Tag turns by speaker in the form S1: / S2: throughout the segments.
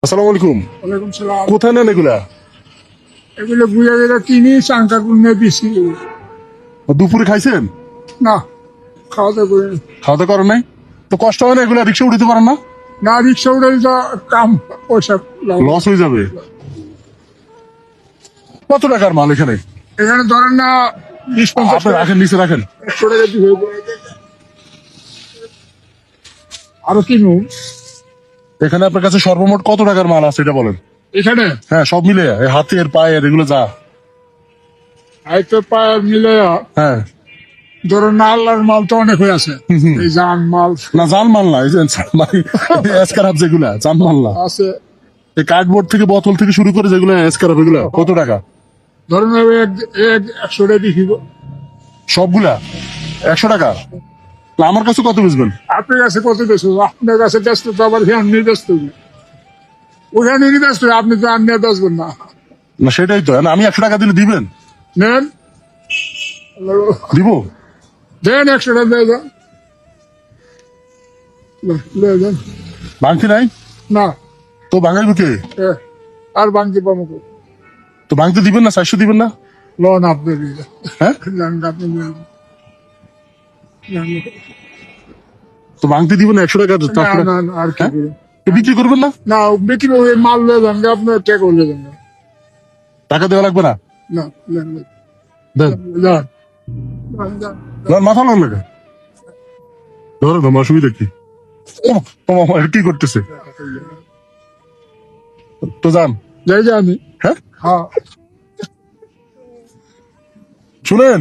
S1: আসসালামু আলাইকুম।
S2: ওয়ালাইকুম সালাম।
S1: কোথায় নেন এগুলা?
S2: এগুলো বুঝা গেলে কিনি চাঙ্কার নিয়ে দিছি।
S1: দুপুরে খাইছেন?
S2: না, খাওয়া দাওয়া করে
S1: খাওয়া দাওয়া করেন নাই? তো কষ্ট হয় না এগুলা? রিক্সা উঠিতে পারেন না?
S2: না, রিক্সা উঠে তো কাম পয়সা লাগবে।
S1: লস হয়ে যাবে। কত টাকার মাল এখানে?
S2: এখানে ধরেন না 20-50
S1: আপনি রাখেন, নিচে রাখেন।
S2: 100 টাকা দিয়ে হয়ে যাবে। আরো কিনু
S1: এখানে আপনার কাছে সর্বমোট কত টাকার মাল আছে এটা বলেন।
S2: এখানে
S1: হ্যাঁ, সব মিলে এই হাতের পায়ের এগুলো যা।
S2: হয়তো পায়ে মিলে
S1: হ্যাঁ,
S2: ধরেন না, আল্লাহর মাল তো অনেক হয়ে আছে। এই জান মাল
S1: না জান মাল না, এই যে এসকারাপ যেগুলা জান মাল না।
S2: আছে।
S1: এই কার্ডবোর্ড থেকে বোতল থেকে শুরু করে যেগুলো এসকারাপ এগুলা কত টাকা?
S2: ধরেন 100 টাকা দিয়ে দিব।
S1: সবগুলা 100 টাকা? না, আমার কাছে কত বুঝবেন?
S2: আপনার কাছে কত বেশি? আপনার কাছে ব্যস্ত তো আবার আপনি ব্যস্ত ওখানে ব্যস্ত, আপনি তো আপনি বেচবেন না।
S1: না সেটাই তো, না আমি 100 টাকা দিলে দিবেন?
S2: নেন,
S1: দিব?
S2: দেন 100 টাকা দিয়ে যান। দেন
S1: ভাঙতি নাই
S2: না,
S1: তো ভাঙাইব কে?
S2: আর বাংতি পাবো কই?
S1: তো ভাঙতে দিবেন না? 400 দিবেন না?
S2: লোন আপনি দিয়ে যান।
S1: হ্যাঁ,
S2: জান আপনি দিয়ে যান।
S1: তো ভাঙতে দিবেন না 100 টাকা?
S2: না, না, না, আর কি
S1: হ্যাঁ?
S2: করবেন?
S1: তো বিক্রি করবেন না?
S2: না, বিক্রি ওই মাল নিয়ে যান, আপনার টাকা নিয়ে যান।
S1: টাকা দেওয়া লাগবে না?
S2: না, দেন,
S1: দেন।
S2: যান, যান।
S1: ধর মাথা লাগ লাগে, ধরো না, অসুবিধা কি? তোমার কি করতেছে? তো যান।
S2: যাই জানি।
S1: হ্যাঁ,
S2: হ্যাঁ,
S1: শুনেন,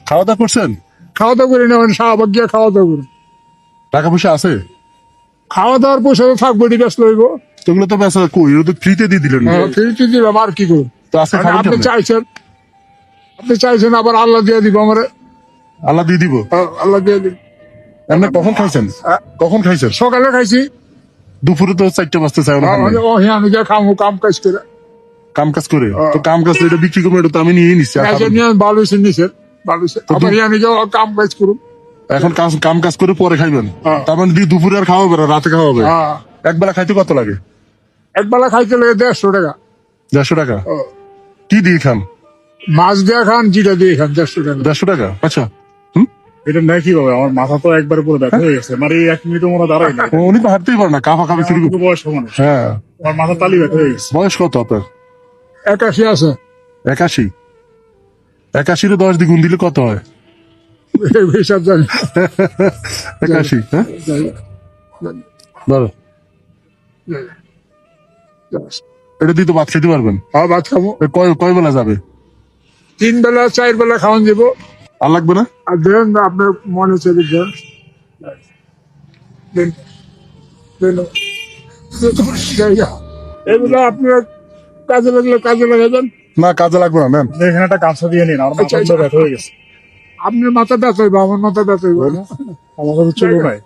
S1: খাওয়া দাওয়া করছেন?
S2: খাওয়া দাওয়া করে নেবেন, শাহবাগ গিয়ে খাওয়া দাওয়া করুন।
S1: টাকা পয়সা আছে?
S2: খাওয়া দাওয়ার পয়সা তো থাকবে, ব্যস্ত হইব।
S1: তোগুলো তো বেচা কই, ও তো ফ্রিতে দিয়ে দিলেন।
S2: ফিরতে দিলাম, আর কি করুন?
S1: তো আজকে খাবেন
S2: আপনি
S1: কেমনে?
S2: চাইছেন আবার আল্লাহ দিয়ে দিব আমার।
S1: আল্লাহ দিয়ে দিব?
S2: আল্লাহ দিয়ে দিব।
S1: আপনি কখন খাইছেন? কখন খাইছেন?
S2: সকালে খাইছি।
S1: দুপুরে তো 4টা বাজতে চাই না।
S2: ও হ্যাঁ, আমি যা খামো কাম কাজ করে।
S1: কাম কাজ করে? তো কাম কাজ এটা বিক্রি করবো, এটা তো আমি নিয়ে নিচ্ছি। আর খাবেন।
S2: নিয়ে ভালো হয়েছে নিছে, ভালো হয়েছে। আবার আমি যাও কাম কাজ করুন।
S1: এখন কাম কাজ করে পরে খাইবেন?
S2: হ্যাঁ।
S1: তার মানে দুপুরে আর খাওয়া হবে না, রাতে খাওয়া হবে?
S2: হ্যাঁ,
S1: একবেলা খাইতে কত লাগে?
S2: একবেলা খাইতে লাগে 150 টাকা।
S1: 150 টাকা?
S2: ও,
S1: কি দিয়ে খান?
S2: মাছ দিয়ে খান, জিরা দিয়ে খান, 150 টাকা।
S1: 150 টাকা? আচ্ছা।
S3: এটা নাই কিভাবে? আমার মাথা তো একবার পুরো ব্যথা হয়ে গেছে, মানে 1 মিনিটও মনে দাঁড়াই না।
S1: উনি তো হাঁটতেই পারে না, কাফা কাফি শুরু করে।
S3: বয়স মানুষ,
S1: হ্যাঁ।
S3: আমার মাথা তালি ব্যথা হয়ে গেছে।
S1: বয়স কত আপনার?
S2: 81 আছে।
S1: 81? 81 10 দিয়ে গুণ দিলে কত হয়?
S2: হিসাব জানি।
S1: 81? হ্যাঁ, ধরো এটা দিয়ে তো ভাত খেতে পারবেন।
S2: ভাত খাবো।
S1: কয় বেলা যাবে?
S2: 3 বেলা 4 বেলা খাওয়ান দিব।
S1: আর লাগবে না?
S2: আর দেন আপনার মনে চলে দেন। দেন, দেন। এগুলো আপনার কাজে লাগলে কাজে লাগাবেন।
S1: না, কাজে লাগবে না, নেন।
S3: এখানে একটা গামছা দিয়ে নিন, আমার মাথা
S2: আচ্ছা,
S3: পুরো ব্যথা হয়ে গেছে।
S2: আপনার মাথা ব্যথা হইব, আমার মাথা ব্যথা হইব না।
S3: আমার কাছে চলো ভাই।